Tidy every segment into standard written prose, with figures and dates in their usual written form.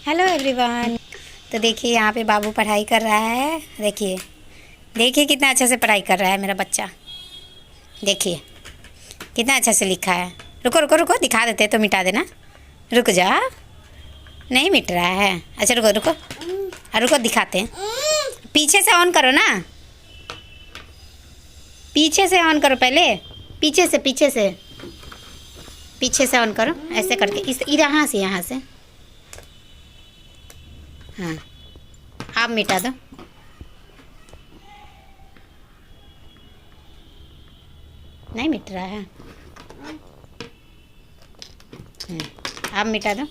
Hello everyone. तो देखिए यहाँ पे बाबू पढ़ाई कर रहा है। देखिए देखिए कितना अच्छे से पढ़ाई कर रहा है मेरा बच्चा। देखिए कितना अच्छा से लिखा है। रुको रुको रुको, दिखा देते तो मिटा देना। रुक जा, नहीं मिट रहा है। अच्छा रुको रुको, रुको दिखाते हैं। पीछे से ऑन करो ना, पीछे से ऑन करो पहले। पीछे से ऑन करो, ऐसे करके इस यहाँ से। हाँ, आप मिटा दो। नहीं मिट रहा है। आप मिटा दो।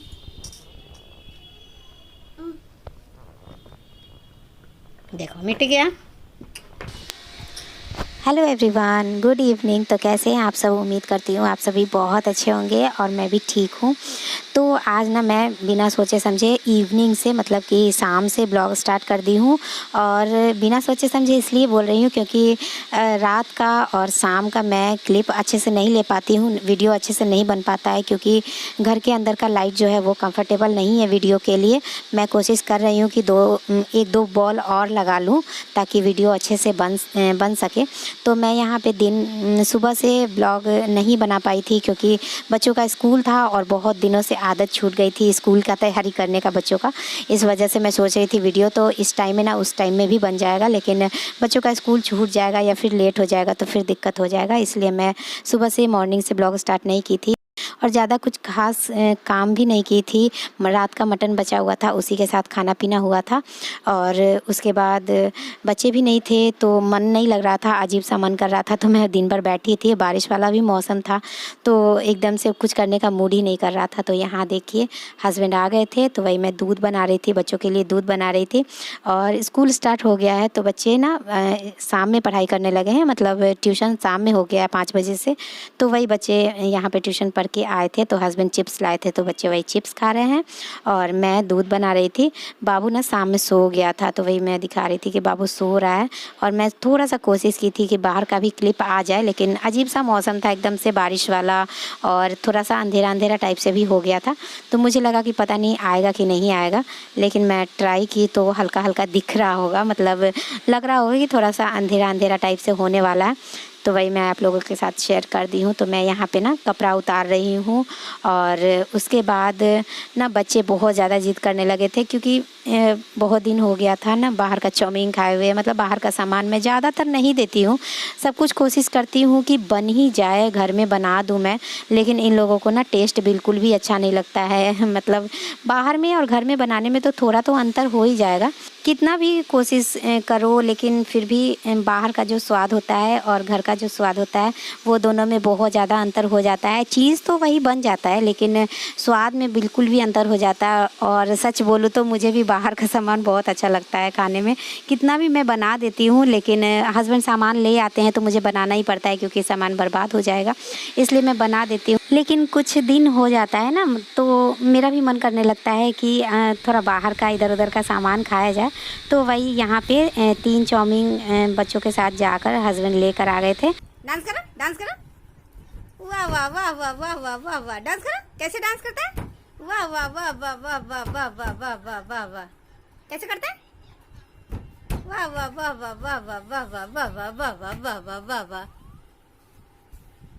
देखो मिट गया। Hello everyone, good evening. तो कैसे हैं आप सब? उम्मीद करती हूँ आप सभी बहुत अच्छे होंगे और मैं भी ठीक हूँ। तो आज ना मैं बिना सोचे समझे इवनिंग से मतलब कि शाम से ब्लॉग स्टार्ट कर दी हूँ। और बिना सोचे समझे इसलिए बोल रही हूँ क्योंकि रात का और शाम का मैं क्लिप अच्छे से नहीं ले पाती हूँ, वीडियो अच्छे से नहीं बन पाता है क्योंकि घर के अंदर का लाइट जो है वो कंफर्टेबल नहीं है वीडियो के लिए। मैं कोशिश कर रही हूँ कि एक दो बॉल और लगा लूँ ताकि वीडियो अच्छे से बन सके। तो मैं यहाँ पे सुबह से ब्लॉग नहीं बना पाई थी क्योंकि बच्चों का स्कूल था और बहुत दिनों से आदत छूट गई थी स्कूल का तैयारी करने का बच्चों का। इस वजह से मैं सोच रही थी वीडियो तो इस टाइम में ना उस टाइम में भी बन जाएगा, लेकिन बच्चों का स्कूल छूट जाएगा या फिर लेट हो जाएगा तो फिर दिक्कत हो जाएगा। इसलिए मैं सुबह से मॉर्निंग से ब्लॉग स्टार्ट नहीं की थी और ज़्यादा कुछ खास काम भी नहीं की थी। रात का मटन बचा हुआ था, उसी के साथ खाना पीना हुआ था और उसके बाद बच्चे भी नहीं थे तो मन नहीं लग रहा था, अजीब सा मन कर रहा था। तो मैं दिन भर बैठी थी, बारिश वाला भी मौसम था तो एकदम से कुछ करने का मूड ही नहीं कर रहा था। तो यहाँ देखिए हस्बैंड आ गए थे तो वही मैं दूध बना रही थी, बच्चों के लिए दूध बना रही थी। और स्कूल स्टार्ट हो गया है तो बच्चे ना शाम में पढ़ाई करने लगे हैं, मतलब ट्यूशन शाम में हो गया है 5 बजे से। तो वही बच्चे यहाँ पर ट्यूशन पढ़ के आए थे तो हस्बैंड चिप्स लाए थे तो बच्चे वही चिप्स खा रहे हैं और मैं दूध बना रही थी। बाबू ना शाम में सो गया था तो वही मैं दिखा रही थी कि बाबू सो रहा है। और मैं थोड़ा सा कोशिश की थी कि बाहर का भी क्लिप आ जाए, लेकिन अजीब सा मौसम था एकदम से बारिश वाला और थोड़ा सा अंधेरा अंधेरा टाइप से भी हो गया था। तो मुझे लगा कि पता नहीं आएगा कि नहीं आएगा, लेकिन मैं ट्राई की तो हल्का हल्का दिख रहा होगा, मतलब लग रहा होगा कि थोड़ा सा अंधेरा अंधेरा टाइप से होने वाला है। तो वही मैं आप लोगों के साथ शेयर कर दी हूँ। तो मैं यहाँ पे ना कपड़ा उतार रही हूँ और उसके बाद ना बच्चे बहुत ज़्यादा जिद करने लगे थे क्योंकि बहुत दिन हो गया था ना बाहर का चाउमीन खाए हुए। मतलब बाहर का सामान मैं ज़्यादातर नहीं देती हूँ, सब कुछ कोशिश करती हूँ कि बन ही जाए, घर में बना दूँ मैं, लेकिन इन लोगों को ना टेस्ट बिल्कुल भी अच्छा नहीं लगता है। मतलब बाहर में और घर में बनाने में तो थोड़ा तो अंतर हो ही जाएगा, कितना भी कोशिश करो, लेकिन फिर भी बाहर का जो स्वाद होता है और घर का जो स्वाद होता है वो दोनों में बहुत ज़्यादा अंतर हो जाता है। चीज़ तो वही बन जाता है लेकिन स्वाद में बिल्कुल भी अंतर हो जाता है। और सच बोलूँ तो मुझे भी बाहर का सामान बहुत अच्छा लगता है खाने में, कितना भी मैं बना देती हूँ, लेकिन हस्बैंड सामान ले आते हैं तो मुझे बनाना ही पड़ता है क्योंकि सामान बर्बाद हो जाएगा, इसलिए मैं बना देती हूँ। लेकिन कुछ दिन हो जाता है ना तो मेरा भी मन करने लगता है कि थोड़ा बाहर का इधर उधर का सामान खाया जाए। तो वही यहाँ पे 3 चाउमीन बच्चों के साथ जाकर हस्बैंड लेकर आ गए थे। डांस करो, डांस करो। वाह वाह वाह वाह वाह वाह वाह वाह, डांस करो। कैसे डांस करता है? वाह वाह वाह वाह वाह वाह वाह वाह वाह वाह वाह वाह, कैसे करता है? वाह वाह वाह वाह वाह वाह वाह वाह वाह वाह वाह वाह वाह वाह वाह वाह,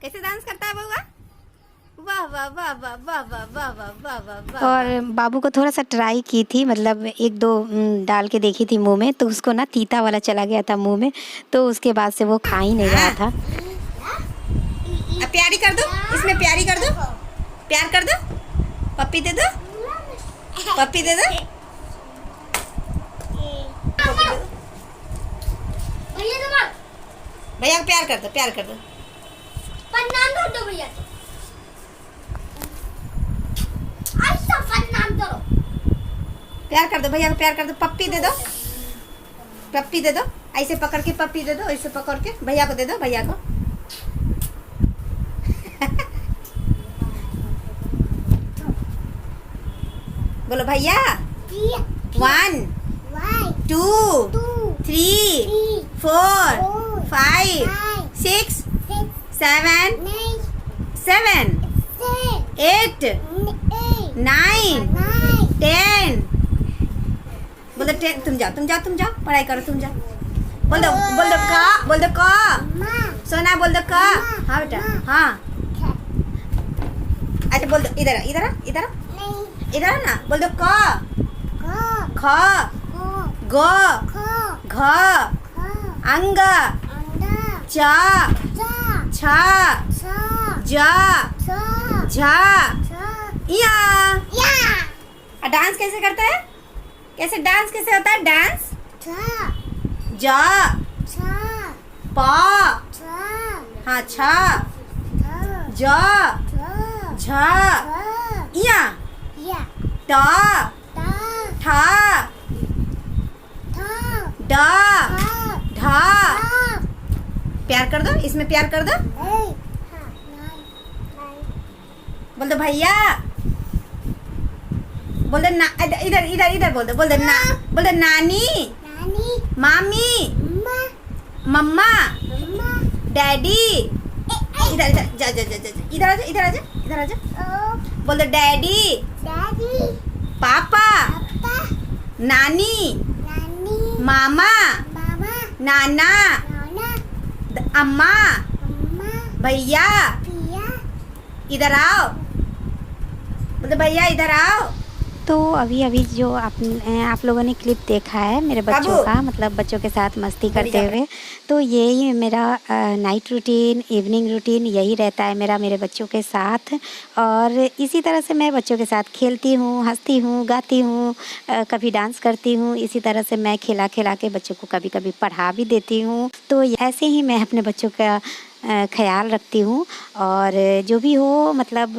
कैसे डांस करता है बउआ? वाह वाह वाह वाह वाह वाह वाह वाह वाह वाह वाह। और बाबू को थोड़ा सा ट्राई की थी, मतलब 1-2 डाल के देखी थी मुंह में, तो उसको ना तीता वाला चला गया था मुंह में, तो उसके बाद से वो खा ही नहीं रहा था। अब प्यारी कर दो, इसमें प्यारी कर दो, प्यार कर दो, पप्पी दे दो, पप्पी दे दो, भैया को प्यार कर दो, प्यार कर दो, नाम कर दो भैया को, नाम करो, प्यार कर दो भैया को, प्यार कर दो, पप्पी दे दो, पप्पी दे दो, ऐसे पकड़ के पप्पी दे दो, ऐसे पकड़ के भैया को दे दो, भैया को। बोलो भैया। 1 2 3 4 5 6 7 8 9 10 बोल दो तुम जाओ पढ़ाई करो, तुम जाओ। बोल दो क। सोना बोल दो क। हाँ बेटा हाँ। अच्छा बोल दो इधर ना, बोल दो क ख ग घ अंग च छ ज झ या। डांस कैसे करता है? डांस कैसे होता है? डांस ज प हाँ छ ज झ या ट ठ ड ढ। प्यार कर दो, इसमें प्यार कर दो। बोल दो भैया, बोल दो ना, इधर बोल दो ना, बोल दो नानी मामी मम्मा डैडी। इधर आजा। बोल दो डैडी पापा नानी मामा नाना अम्मा भैया इधर आओ। बोल दो भैया इधर आओ। तो अभी जो आप लोगों ने क्लिप देखा है मेरे बच्चों का, मतलब बच्चों के साथ मस्ती करते हुए, तो यही मेरा नाइट रूटीन, इवनिंग रूटीन यही रहता है मेरा मेरे बच्चों के साथ। और इसी तरह से मैं बच्चों के साथ खेलती हूँ, हंसती हूँ, गाती हूँ, कभी डांस करती हूँ। इसी तरह से मैं खिला के बच्चों को कभी कभी पढ़ा भी देती हूँ। तो ऐसे ही मैं अपने बच्चों का ख्याल रखती हूँ। और जो भी हो, मतलब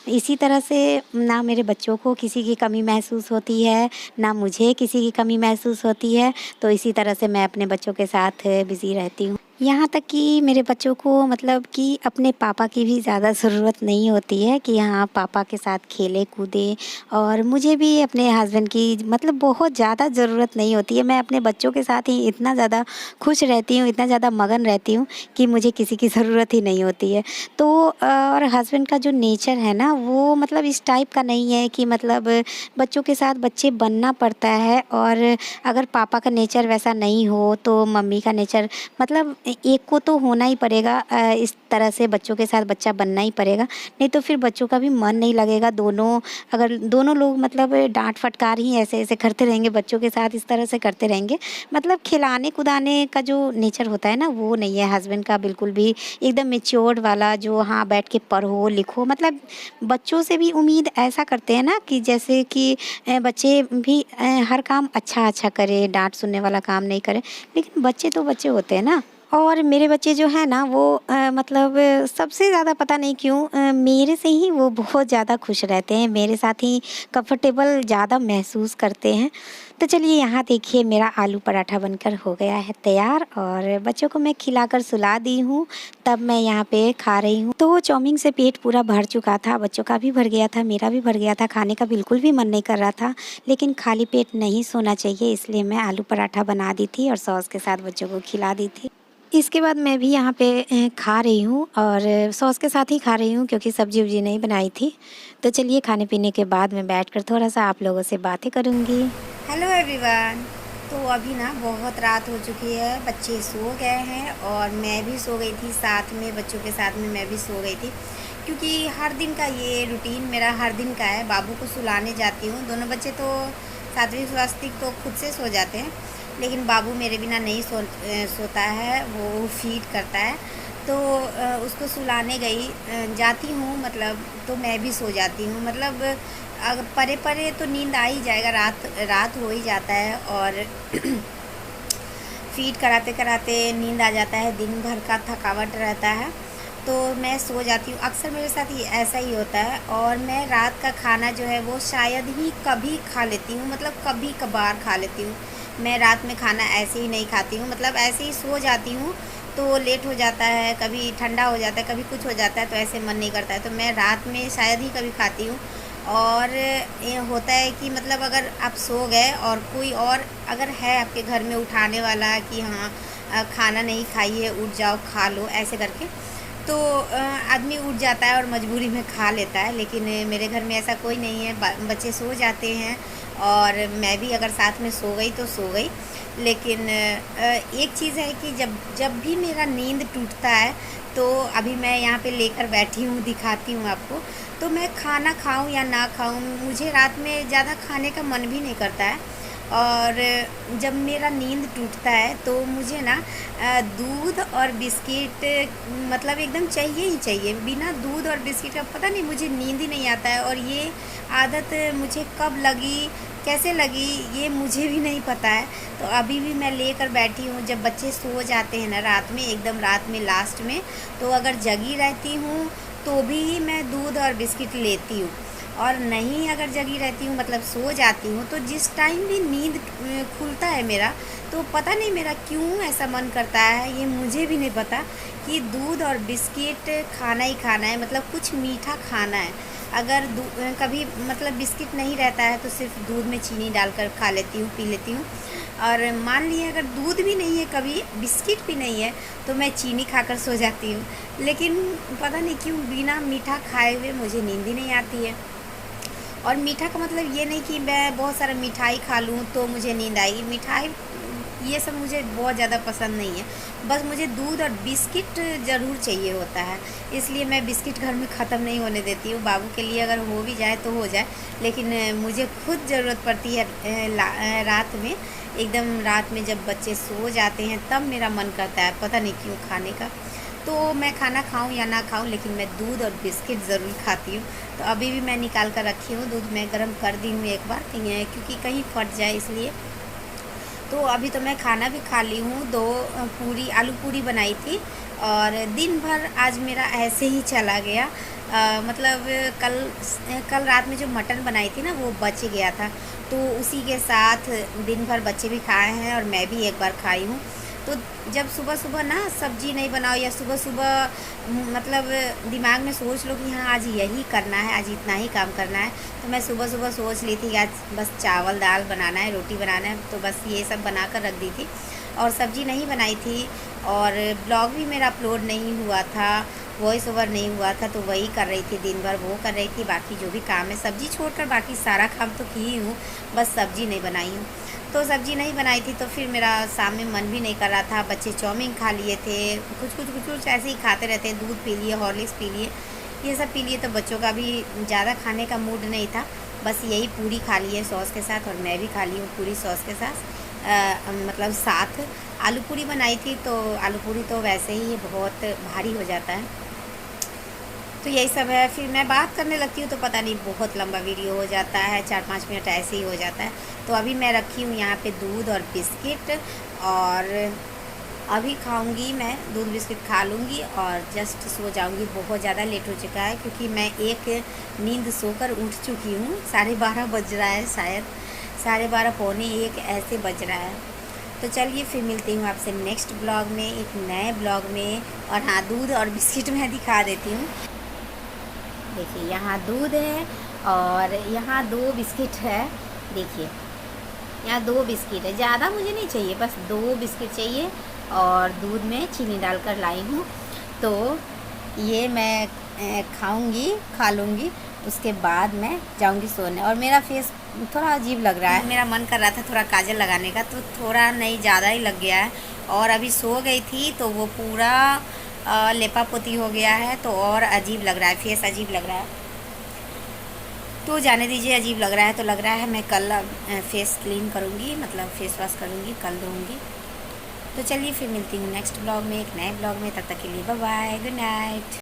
इसी तरह से ना मेरे बच्चों को किसी की कमी महसूस होती है, ना मुझे किसी की कमी महसूस होती है। तो इसी तरह से मैं अपने बच्चों के साथ बिज़ी रहती हूँ। यहाँ तक कि मेरे बच्चों को मतलब कि अपने पापा की भी ज़्यादा ज़रूरत नहीं होती है कि हाँ पापा के साथ खेले कूदे। और मुझे भी अपने हस्बैंड की मतलब बहुत ज़्यादा ज़रूरत नहीं होती है। मैं अपने बच्चों के साथ ही इतना ज़्यादा खुश रहती हूँ, इतना ज़्यादा मगन रहती हूँ कि मुझे किसी की ज़रूरत ही नहीं होती है। तो और हस्बैंड का जो नेचर है ना, वो मतलब इस टाइप का नहीं है कि मतलब बच्चों के साथ बच्चे बनना पड़ता है। और अगर पापा का नेचर वैसा नहीं हो तो मम्मी का नेचर, मतलब एक को तो होना ही पड़ेगा। इस तरह से बच्चों के साथ बच्चा बनना ही पड़ेगा, नहीं तो फिर बच्चों का भी मन नहीं लगेगा। अगर दोनों लोग मतलब डांट फटकार ही ऐसे करते रहेंगे, बच्चों के साथ इस तरह से करते रहेंगे, मतलब खिलाने कुदाने का जो नेचर होता है ना, वो नहीं है हस्बैंड का बिल्कुल भी। एकदम मेच्योर्ड वाला जो हाँ बैठ के पढ़ो लिखो, मतलब बच्चों से भी उम्मीद ऐसा करते हैं ना कि जैसे कि बच्चे भी हर काम अच्छा करे, डांट सुनने वाला काम नहीं करे। लेकिन बच्चे तो बच्चे होते हैं ना। और मेरे बच्चे जो है ना वो मतलब सबसे ज़्यादा पता नहीं क्यों मेरे से ही वो बहुत ज़्यादा खुश रहते हैं, मेरे साथ ही कंफर्टेबल ज़्यादा महसूस करते हैं। तो चलिए यहाँ देखिए मेरा आलू पराठा बनकर हो गया है तैयार, और बच्चों को मैं खिलाकर सुला दी हूँ, तब मैं यहाँ पे खा रही हूँ। तो चाउमीन से पेट पूरा भर चुका था, बच्चों का भी भर गया था, मेरा भी भर गया था, खाने का बिल्कुल भी मन नहीं कर रहा था। लेकिन खाली पेट नहीं सोना चाहिए, इसलिए मैं आलू पराठा बना दी थी और सॉस के साथ बच्चों को खिला दी थी। इसके बाद मैं भी यहाँ पे खा रही हूँ, और सॉस के साथ ही खा रही हूँ क्योंकि सब्जी वब्जी नहीं बनाई थी। तो चलिए खाने पीने के बाद मैं बैठकर थोड़ा सा आप लोगों से बातें करूँगी। Hello everyone. तो अभी ना बहुत रात हो चुकी है, बच्चे सो गए हैं और मैं भी सो गई थी, साथ में बच्चों के साथ में मैं भी सो गई थी। क्योंकि हर दिन का ये रूटीन मेरा हर दिन का है। बाबू को सुलाने जाती हूँ, दोनों बच्चे तो सातवीं स्वास्तिक तो खुद से सो जाते हैं, लेकिन बाबू मेरे बिना नहीं सोता है, वो फीड करता है। तो उसको सुलाने जाती हूँ, मतलब तो मैं भी सो जाती हूँ। मतलब अगर परे तो नींद आ ही जाएगा, रात हो ही जाता है। और फीड कराते नींद आ जाता है, दिन भर का थकावट रहता है, तो मैं सो जाती हूँ। अक्सर मेरे साथ ऐसा ही होता है। और मैं रात का खाना जो है वो शायद ही कभी खा लेती हूँ, मतलब कभी कभार खा लेती हूँ। मैं रात में खाना ऐसे ही नहीं खाती हूँ, मतलब ऐसे ही सो जाती हूँ तो लेट हो जाता है, कभी ठंडा हो जाता है, कभी कुछ हो जाता है, तो ऐसे मन नहीं करता है। तो मैं रात में शायद ही कभी खाती हूँ। और ये होता है कि मतलब अगर आप सो गए और कोई और अगर है आपके घर में उठाने वाला कि हाँ खाना नहीं खाइए, उठ जाओ खा लो, ऐसे करके, तो आदमी उठ जाता है और मजबूरी में खा लेता है। लेकिन मेरे घर में ऐसा कोई नहीं है, बच्चे सो जाते हैं और मैं भी अगर साथ में सो गई तो सो गई। लेकिन एक चीज़ है कि जब भी मेरा नींद टूटता है तो अभी मैं यहाँ पे लेकर बैठी हूँ, दिखाती हूँ आपको। तो मैं खाना खाऊँ या ना खाऊँ, मुझे रात में ज़्यादा खाने का मन भी नहीं करता है। और जब मेरा नींद टूटता है तो मुझे ना दूध और बिस्किट मतलब एकदम चाहिए ही चाहिए। बिना दूध और बिस्किट का पता नहीं मुझे नींद ही नहीं आता है। और ये आदत मुझे कब लगी, कैसे लगी, ये मुझे भी नहीं पता है। तो अभी भी मैं लेकर बैठी हूँ। जब बच्चे सो जाते हैं ना रात में, एकदम रात में लास्ट में, तो अगर जगी रहती हूँ तो भी मैं दूध और बिस्किट लेती हूँ। और नहीं अगर जगी रहती हूँ मतलब सो जाती हूँ, तो जिस टाइम भी नींद खुलता है मेरा, तो पता नहीं मेरा क्यों ऐसा मन करता है, ये मुझे भी नहीं पता, कि दूध और बिस्किट खाना ही खाना है, मतलब कुछ मीठा खाना है। अगर कभी मतलब बिस्किट नहीं रहता है तो सिर्फ दूध में चीनी डालकर खा लेती हूँ, पी लेती हूँ। और मान लिए अगर दूध भी नहीं है, कभी बिस्किट भी नहीं है, तो मैं चीनी खाकर सो जाती हूँ। लेकिन पता नहीं क्यों बिना मीठा खाए हुए मुझे नींद ही नहीं आती है। और मीठा का मतलब ये नहीं कि मैं बहुत सारा मिठाई खा लूँ तो मुझे नींद आएगी। मिठाई ये सब मुझे बहुत ज़्यादा पसंद नहीं है। बस मुझे दूध और बिस्किट ज़रूर चाहिए होता है, इसलिए मैं बिस्किट घर में ख़त्म नहीं होने देती हूँ। बाबू के लिए अगर हो भी जाए तो हो जाए, लेकिन मुझे खुद ज़रूरत पड़ती है रात में। एकदम रात में जब बच्चे सो जाते हैं तब मेरा मन करता है, पता नहीं क्यों, खाने का। तो मैं खाना खाऊं या ना खाऊं, लेकिन मैं दूध और बिस्किट ज़रूर खाती हूँ। तो अभी भी मैं निकाल कर रखी हूँ, दूध मैं गर्म कर दी हूँ एक बार, क्योंकि कहीं फट जाए इसलिए। तो अभी तो मैं खाना भी खा ली हूँ। 2 पूरी, आलू पूरी बनाई थी। और दिन भर आज मेरा ऐसे ही चला गया। मतलब कल रात में जो मटन बनाई थी ना, वो बच गया था, तो उसी के साथ दिन भर बच्चे भी खाए हैं और मैं भी एक बार खाई हूँ। तो जब सुबह सुबह ना सब्जी नहीं बनाओ, या सुबह सुबह मतलब दिमाग में सोच लो कि हाँ आज यही करना है, आज इतना ही काम करना है, तो मैं सुबह सुबह सोच ली थी कि आज बस चावल दाल बनाना है, रोटी बनाना है, तो बस ये सब बना कर रख दी थी। और सब्ज़ी नहीं बनाई थी। और ब्लॉग भी मेरा अपलोड नहीं हुआ था, वॉइस ओवर नहीं हुआ था, तो वही कर रही थी दिन भर, वो कर रही थी। बाकी जो भी काम है, सब्ज़ी छोड़कर बाकी सारा काम तो की ही हूँ, बस सब्ज़ी नहीं बनाई हूँ। तो सब्ज़ी नहीं बनाई थी तो फिर मेरा शाम में मन भी नहीं कर रहा था। बच्चे चाउमीन खा लिए थे, कुछ ऐसे ही खाते रहते हैं, दूध पी लिए, हॉर्लिक्स पी लिए, ये सब पी लिए। तो बच्चों का भी ज़्यादा खाने का मूड नहीं था, बस यही पूरी खा ली है सॉस के साथ, और मैं भी खा ली हूँ पूरी सॉस के साथ। मतलब साथ आलू पूरी बनाई थी, तो आलू पूरी तो वैसे ही बहुत भारी हो जाता है। तो यही सब है। फिर मैं बात करने लगती हूँ तो पता नहीं बहुत लंबा वीडियो हो जाता है, 4-5 मिनट ऐसे ही हो जाता है। तो अभी मैं रखी हूँ यहाँ पे दूध और बिस्किट, और अभी खाऊंगी मैं, दूध बिस्किट खा लूँगी और जस्ट सो जाऊँगी। बहुत ज़्यादा लेट हो चुका है, क्योंकि मैं एक नींद सोकर उठ चुकी हूँ। 12:30 बज रहा है, शायद 12:30 पौने 1 ऐसे बज रहा है। तो चलिए फिर मिलती हूँ आपसे नेक्स्ट ब्लॉग में, एक नए ब्लॉग में। और हाँ, दूध और बिस्किट मैं दिखा देती हूँ। देखिए यहाँ दूध है और यहाँ 2 बिस्किट है। देखिए यहाँ 2 बिस्किट है, ज़्यादा मुझे नहीं चाहिए, बस 2 बिस्किट चाहिए। और दूध में चीनी डालकर लाई हूँ, तो ये मैं खाऊंगी, खा लूँगी, उसके बाद मैं जाऊँगी सोने। और मेरा फेस थोड़ा अजीब लग रहा है, मेरा मन कर रहा था थोड़ा काजल लगाने का, तो थोड़ा नहीं ज़्यादा ही लग गया है। और अभी सो गई थी तो वो पूरा लेपा पोती हो गया है, तो और अजीब लग रहा है, फेस अजीब लग रहा है। तो जाने दीजिए, अजीब लग रहा है तो लग रहा है। मैं कल फेस क्लीन करूँगी, मतलब फेस वॉश करूँगी, कल धोऊँगी। तो चलिए फिर मिलती हूँ नेक्स्ट ब्लॉग में, एक नए ब्लॉग में। तब तक के लिए बाय बाय, गुड नाइट।